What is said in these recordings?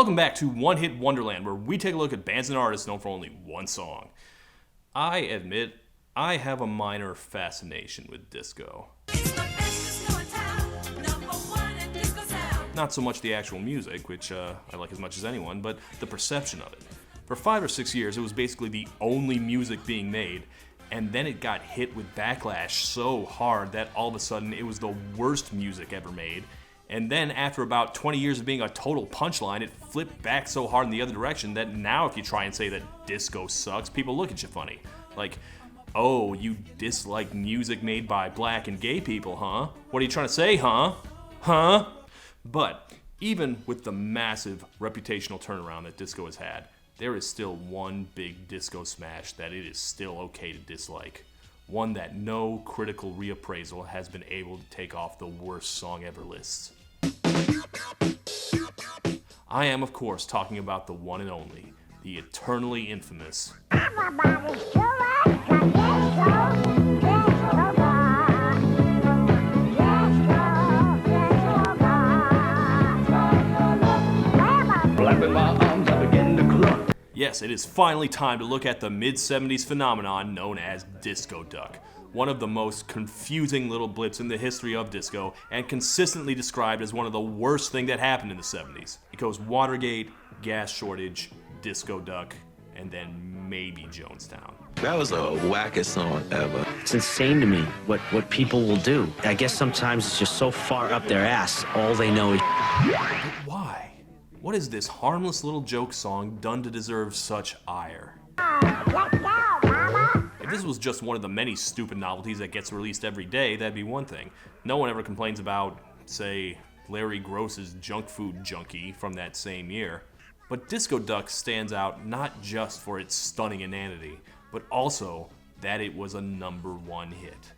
Welcome back to One Hit Wonderland, where we take a look at bands and artists known for only one song. I admit, I have a minor fascination with disco. Not so much the actual music, which I like as much as anyone, but the perception of it. For 5 or 6 years, it was basically the only music being made, and then it got hit with backlash so hard that all of a sudden it was the worst music ever made. And then after about 20 years of being a total punchline, it flipped back so hard in the other direction that now if you try and say that disco sucks, people look at you funny. Like, oh, you dislike music made by black and gay people, huh? What are you trying to say, huh? Huh? But even with the massive reputational turnaround that disco has had, there is still one big disco smash that it is still okay to dislike. One that no critical reappraisal has been able to take off the worst song ever lists. I am, of course, talking about the one and only, the eternally infamous Yes, it is finally time to look at the mid-70s phenomenon known as disco duck. One of the most confusing little blips in the history of disco, and consistently described as one of the worst things that happened in the 70s. It goes Watergate, gas shortage, disco duck, and then maybe Jonestown. That was the wackest song ever. It's insane to me what people will do. I guess sometimes it's just so far up their ass, all they know is But why? What is this harmless little joke song done to deserve such ire? If this was just one of the many stupid novelties that gets released every day, that'd be one thing. No one ever complains about, say, Larry Gross's Junk Food Junkie from that same year. But Disco Duck stands out not just for its stunning inanity, but also that it was a #1 hit.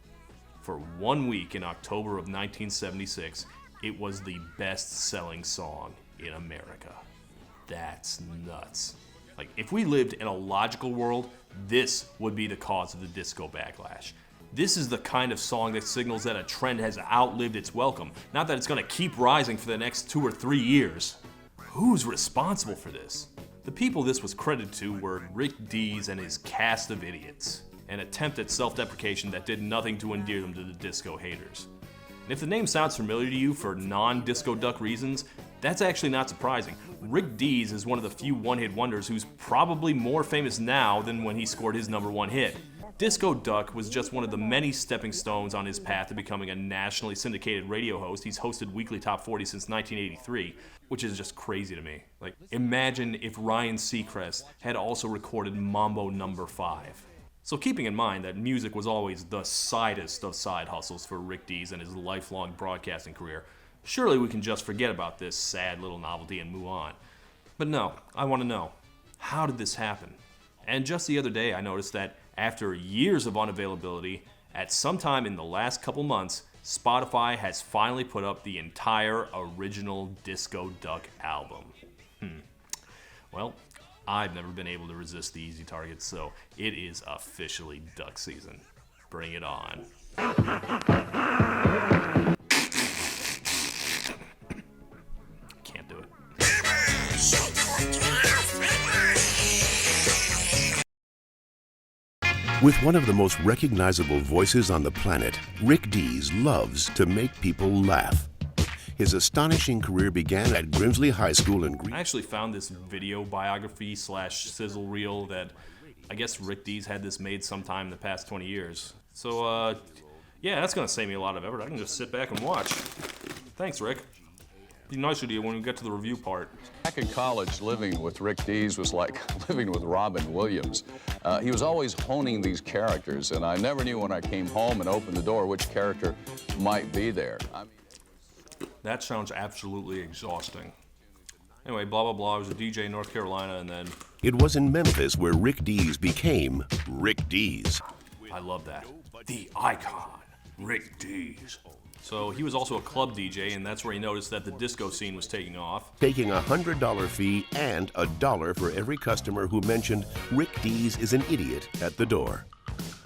For 1 week in October of 1976, it was the best-selling song in America. That's nuts. Like, if we lived in a logical world, this would be the cause of the disco backlash. This is the kind of song that signals that a trend has outlived its welcome, not that it's going to keep rising for the next 2 or 3 years. Who's responsible for this? The people this was credited to were Rick Dees and his cast of idiots, an attempt at self-deprecation that did nothing to endear them to the disco haters. And if the name sounds familiar to you for non-disco duck reasons, that's actually not surprising. Rick Dees is one of the few one-hit wonders who's probably more famous now than when he scored his #1 hit. Disco Duck was just one of the many stepping stones on his path to becoming a nationally syndicated radio host. He's hosted Weekly Top 40 since 1983, which is just crazy to me. Like, imagine if Ryan Seacrest had also recorded Mambo No. 5. So keeping in mind that music was always the sidest of side hustles for Rick Dees and his lifelong broadcasting career, surely we can just forget about this sad little novelty and move on. But no, I want to know, how did this happen? And just the other day I noticed that after years of unavailability, at some time in the last couple months, Spotify has finally put up the entire original Disco Duck album. Well, I've never been able to resist the easy targets, so it is officially duck season. Bring it on. Can't do it. With one of the most recognizable voices on the planet, Rick Dees loves to make people laugh. His astonishing career began at Grimsley High School in I actually found this video biography / sizzle reel that I guess Rick Dees had this made sometime in the past 20 years. So, yeah, that's going to save me a lot of effort. I can just sit back and watch. Thanks, Rick. Be nicer to you when we get to the review part. Back in college, living with Rick Dees was like living with Robin Williams. He was always honing these characters, and I never knew when I came home and opened the door which character might be there. That sounds absolutely exhausting. Anyway, blah, blah, blah. I was a DJ in North Carolina, and then... It was in Memphis where Rick Dees became Rick Dees. I love that. The icon, Rick Dees. So he was also a club DJ, and that's where he noticed that the disco scene was taking off. Taking a $100 fee and $1 for every customer who mentioned Rick Dees is an idiot at the door.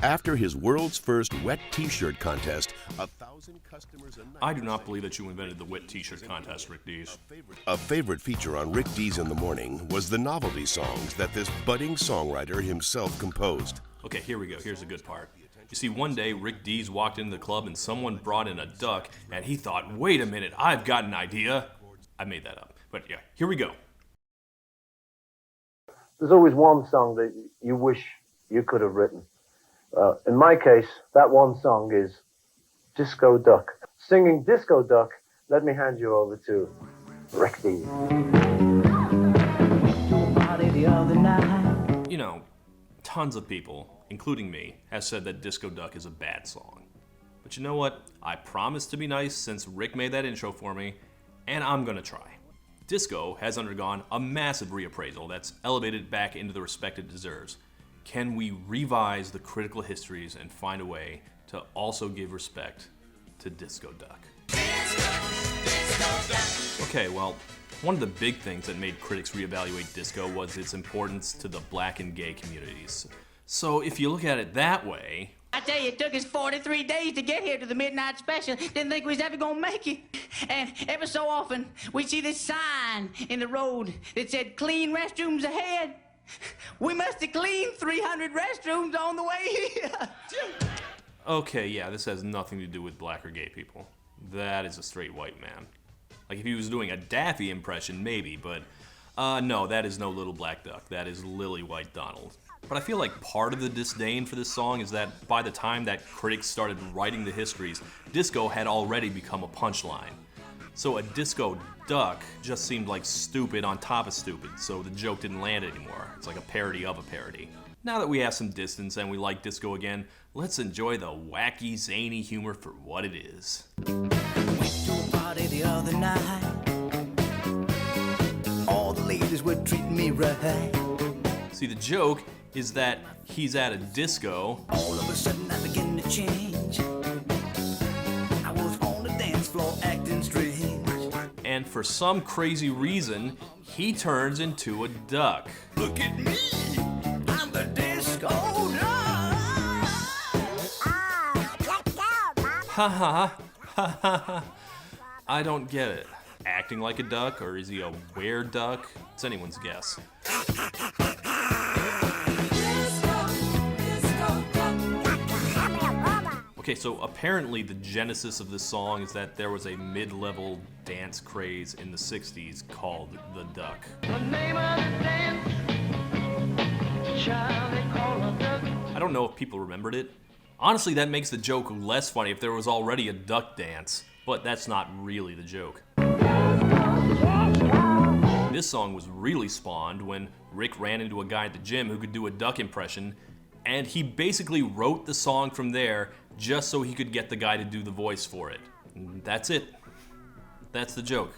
After his world's first wet t-shirt contest, 1,000 customers a night... I do not believe that you invented the wet t-shirt contest, Rick Dees. A favorite feature on Rick Dees in the Morning was the novelty songs that this budding songwriter himself composed. Okay, here we go. Here's the good part. You see, one day, Rick Dees walked into the club and someone brought in a duck, and he thought, wait a minute, I've got an idea. I made that up. But yeah, here we go. There's always one song that you wish you could have written. In my case, that one song is Disco Duck. Singing Disco Duck, let me hand you over to Rick Dees. You know, tons of people, including me, have said that Disco Duck is a bad song. But you know what? I promised to be nice since Rick made that intro for me, and I'm gonna try. Disco has undergone a massive reappraisal that's elevated it back into the respect it deserves. Can we revise the critical histories and find a way to also give respect to Disco Duck? Okay, well, one of the big things that made critics reevaluate disco was its importance to the black and gay communities. So if you look at it that way... I tell you, it took us 43 days to get here to the midnight special. Didn't think we was ever gonna make it. And ever so often, we'd see this sign in the road that said, clean restrooms ahead. We must have cleaned 300 restrooms on the way here. Okay, yeah, this has nothing to do with black or gay people. That is a straight white man. Like if he was doing a Daffy impression, maybe, but no, that is no Little Black Duck. That is Lily White Donald. But I feel like part of the disdain for this song is that by the time that critics started writing the histories, disco had already become a punchline. So a disco duck just seemed like stupid on top of stupid, so the joke didn't land anymore. It's like a parody of a parody. Now that we have some distance and we like disco again, let's enjoy the wacky, zany humor for what it is. Went to a party the other night. All the ladies were treating me right. See, the joke is that he's at a disco. All of a sudden I began to change. I was on the dance floor acting strange. And for some crazy reason, he turns into a duck. Look at me, I'm the disco duck. Ha ha ha ha. I don't get it. Acting like a duck, or is he a were-duck? It's anyone's guess. Okay, so apparently the genesis of this song is that there was a mid-level dance craze in the 60s called the duck. I don't know if people remembered it. Honestly, that makes the joke less funny if there was already a duck dance, but that's not really the joke. This song was really spawned when Rick ran into a guy at the gym who could do a duck impression, and he basically wrote the song from there just so he could get the guy to do the voice for it. And that's it. That's the joke.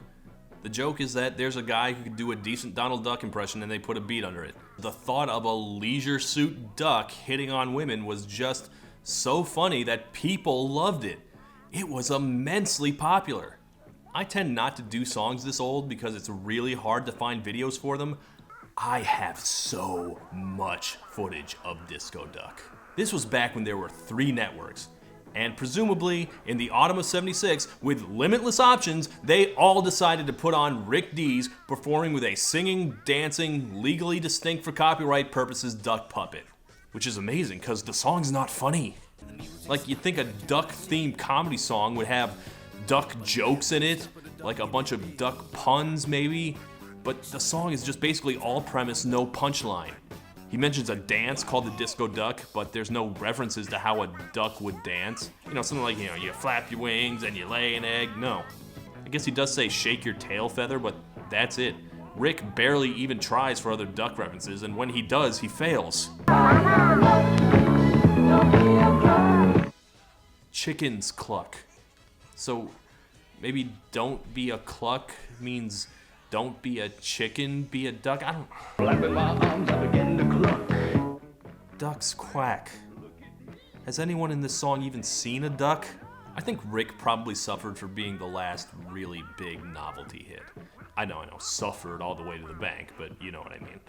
The joke is that there's a guy who could do a decent Donald Duck impression and they put a beat under it. The thought of a leisure suit duck hitting on women was just so funny that people loved it. It was immensely popular. I tend not to do songs this old because it's really hard to find videos for them. I have so much footage of Disco Duck. This was back when there were 3 networks, and presumably in the autumn of '76, with limitless options, they all decided to put on Rick Dees performing with a singing, dancing, legally distinct for copyright purposes duck puppet. Which is amazing, because the song's not funny. Like, you'd think a duck-themed comedy song would have duck jokes in it, like a bunch of duck puns maybe, but the song is just basically all premise, no punchline. He mentions a dance called the Disco Duck, but there's no references to how a duck would dance. You know, something like, you know, you flap your wings and you lay an egg. No. I guess he does say shake your tail feather, but that's it. Rick barely even tries for other duck references, and when he does, he fails. Chickens cluck. So maybe don't be a cluck means don't be a chicken, be a duck? I don't... Ducks quack. Has anyone in this song even seen a duck? I think Rick probably suffered for being the last really big novelty hit. I know, suffered all the way to the bank, but you know what I mean.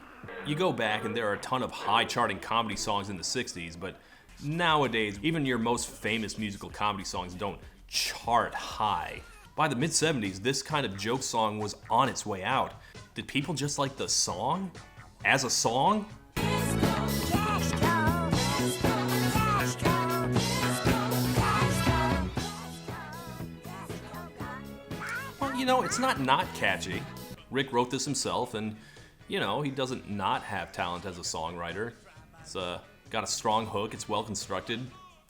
You go back and there are a ton of high-charting comedy songs in the 60s, but Nowadays, even your most famous musical comedy songs don't chart high. By the mid-70s, this kind of joke song was on its way out. Did people just like the song? As a song? Well, you know, it's not catchy. Rick wrote this himself, and, you know, he doesn't not have talent as a songwriter. It's got a strong hook, it's well constructed.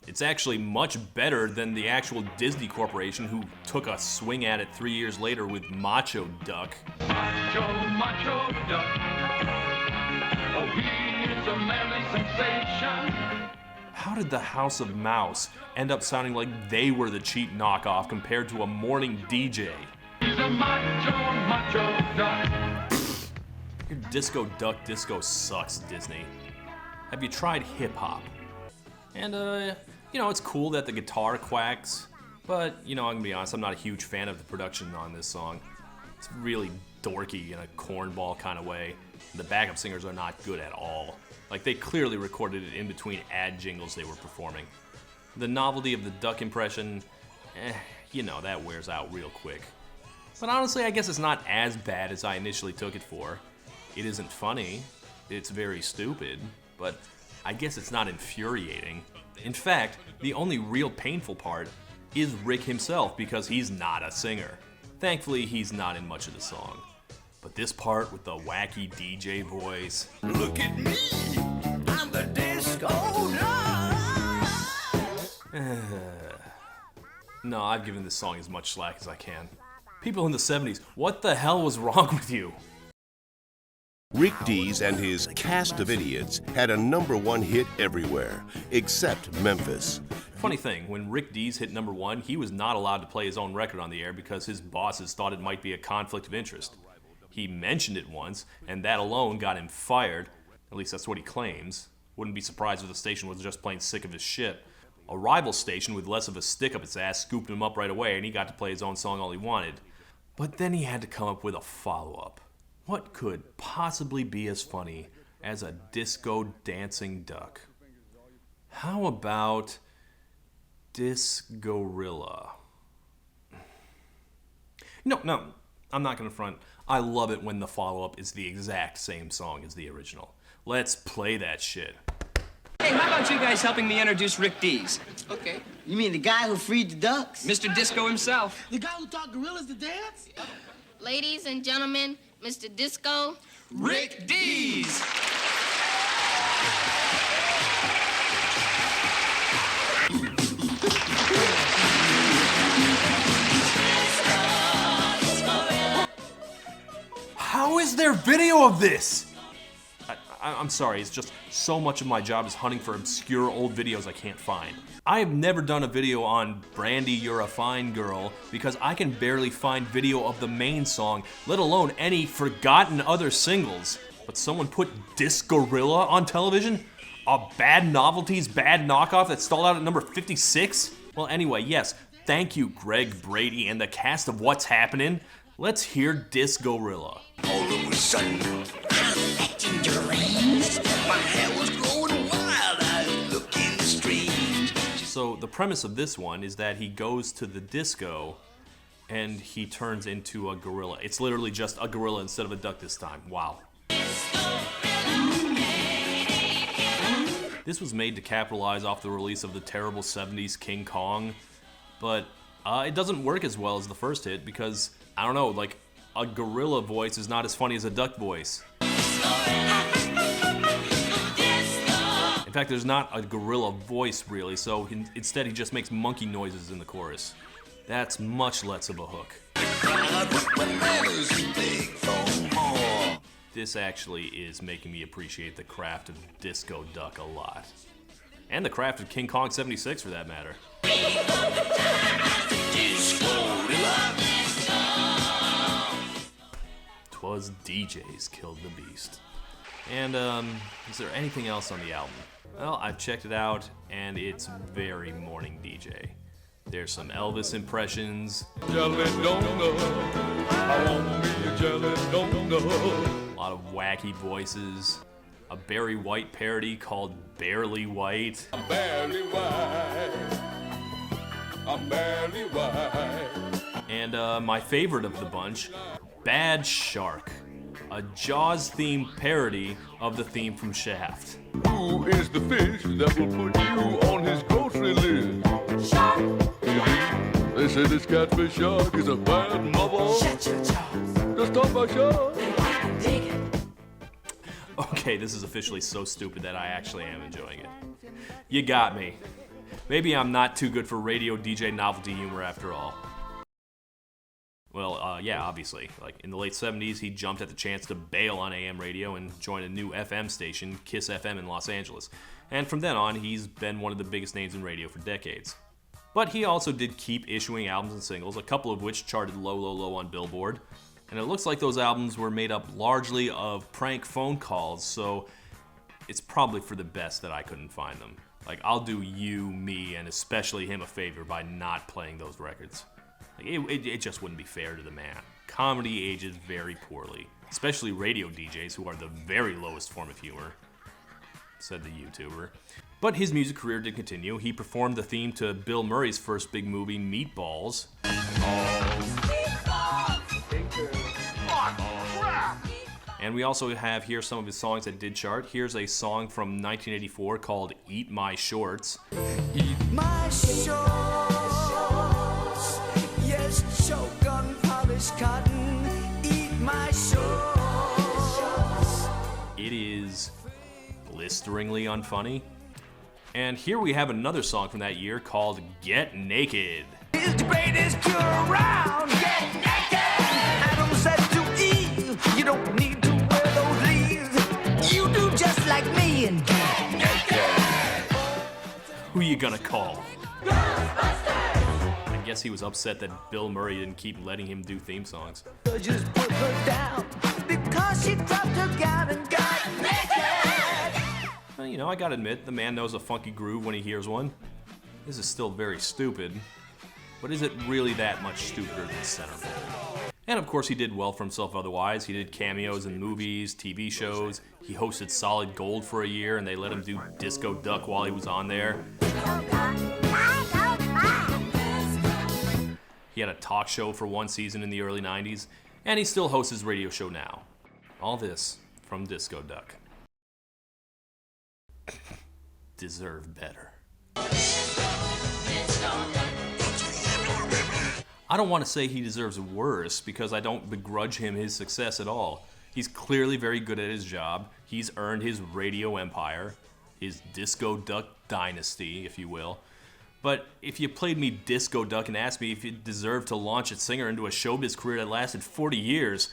It's actually much better than the actual Disney Corporation, who took a swing at it 3 years later with Macho Duck. Macho Duck. Oh, he is a merry sensation. How did the House of Mouse end up sounding like they were the cheap knockoff compared to a morning DJ? He's a macho duck. Your Disco Duck disco sucks, Disney. Have you tried hip-hop? And, you know, it's cool that the guitar quacks, but, you know, I'm gonna be honest, I'm not a huge fan of the production on this song. It's really dorky in a cornball kind of way. The backup singers are not good at all. Like, they clearly recorded it in between ad jingles they were performing. The novelty of the duck impression, you know, that wears out real quick. But honestly, I guess it's not as bad as I initially took it for. It isn't funny, it's very stupid, but I guess it's not infuriating. In fact, the only real painful part is Rick himself, because he's not a singer. Thankfully, he's not in much of the song. But this part with the wacky DJ voice... Look at me, I'm the disco duck. No, I've given this song as much slack as I can. People in the 70s, what the hell was wrong with you? Rick Dees and his cast of idiots had a #1 hit everywhere, except Memphis. Funny thing, when Rick Dees hit #1, he was not allowed to play his own record on the air because his bosses thought it might be a conflict of interest. He mentioned it once, and that alone got him fired. At least that's what he claims. Wouldn't be surprised if the station was just plain sick of his shit. A rival station with less of a stick up its ass scooped him up right away, and he got to play his own song all he wanted. But then he had to come up with a follow-up. What could possibly be as funny as a disco dancing duck? How about Disgorilla? No, I'm not gonna front. I love it when the follow-up is the exact same song as the original. Let's play that shit. Hey, how about you guys helping me introduce Rick Dees? Okay. You mean the guy who freed the ducks? Mr. Disco himself. The guy who taught gorillas to dance? Ladies and gentlemen, Mr. Disco, Rick Dees! How is there video of this? I'm sorry, it's just so much of my job is hunting for obscure old videos I can't find. I have never done a video on Brandy, You're a Fine Girl because I can barely find video of the main song, let alone any forgotten other singles. But someone put Disgorilla on television? A bad novelty's bad knockoff that stalled out at number 56? Well, anyway, yes, thank you, Greg Brady and the cast of What's Happening'. Let's hear Disgorilla. All of a sudden, I'm acting deranged. My hair was growing wild, I was looking strange. So the premise of this one is that he goes to the disco and he turns into a gorilla. It's literally just a gorilla instead of a duck this time. Wow. This was made to capitalize off the release of the terrible 70s King Kong, but it doesn't work as well as the first hit because, I don't know, like, a gorilla voice is not as funny as a duck voice. In fact, there's not a gorilla voice really, so instead he just makes monkey noises in the chorus. That's much less of a hook. This actually is making me appreciate the craft of Disco Duck a lot. And the craft of King Kong 76 for that matter. 'Twas DJs killed the beast. And, is there anything else on the album? Well, I've checked it out, and it's very morning DJ. There's some Elvis impressions. Jelly donut. I want me a jelly donut. A lot of wacky voices. a Barry White parody called Barely White. I'm barely white. I'm barely white. And my favorite of the bunch, Bad Shark, a Jaws-themed parody of the theme from Shaft. Who is the fish that will put you on his grocery list? Shark. They say this catfish shark is a bad mother. Shut your jaws. Just talk about shark. Okay, this is officially so stupid that I actually am enjoying it. You got me. Maybe I'm not too good for radio DJ novelty humor after all. Well, yeah, obviously. Like, in the late 70s, he jumped at the chance to bail on AM radio and join a new FM station, Kiss FM in Los Angeles. And from then on, he's been one of the biggest names in radio for decades. But he also did keep issuing albums and singles, a couple of which charted low on Billboard. And it looks like those albums were made up largely of prank phone calls, so it's probably for the best that I couldn't find them. Like, I'll do you, me, and especially him a favor by not playing those records. Like, it just wouldn't be fair to the man. Comedy ages very poorly, especially radio DJs who are the very lowest form of humor, said the YouTuber. But his music career did continue. He performed the theme to Bill Murray's first big movie, Meatballs. And we also have here some of his songs that did chart. Here's a song from 1984 called Eat My Shorts. Eat my shorts. Yes, choke on polished cotton. Eat my shorts. It is blisteringly unfunny. And here we have another song from that year called Get Naked. It's the greatest cure around. Get naked. Adam said to Eve, you don't need to wear those leaves. You do just like me and get naked. Who you gonna call? I guess he was upset that Bill Murray didn't keep letting him do theme songs. Just put her down because she dropped her gown and got naked. Well, you know, I gotta admit, the man knows a funky groove when he hears one. This is still very stupid, but is it really that much stupider than Centerfold? And of course he did well for himself otherwise. He did cameos in movies, TV shows. He hosted Solid Gold for a year and they let him do Disco Duck while he was on there. He had a talk show for one season in the early 90s, and he still hosts his radio show now. All this from Disco Duck. Deserve better. I don't want to say he deserves worse because I don't begrudge him his success at all. He's clearly very good at his job. He's earned his radio empire, his Disco Duck dynasty, if you will. But if you played me Disco Duck and asked me if it deserved to launch its singer into a showbiz career that lasted 40 years,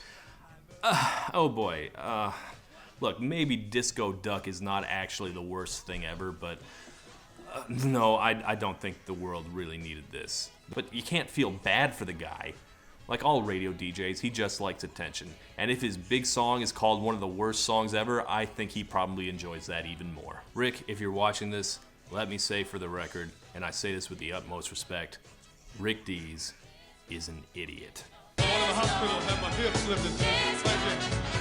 oh boy. Look, maybe Disco Duck is not actually the worst thing ever, but no, I don't think the world really needed this. But you can't feel bad for the guy. Like all radio DJs, he just likes attention. And if his big song is called one of the worst songs ever, I think he probably enjoys that even more. Rick, if you're watching this, let me say for the record, and I say this with the utmost respect, Rick Dees is an idiot. I was in the hospital, had my hip slipped in.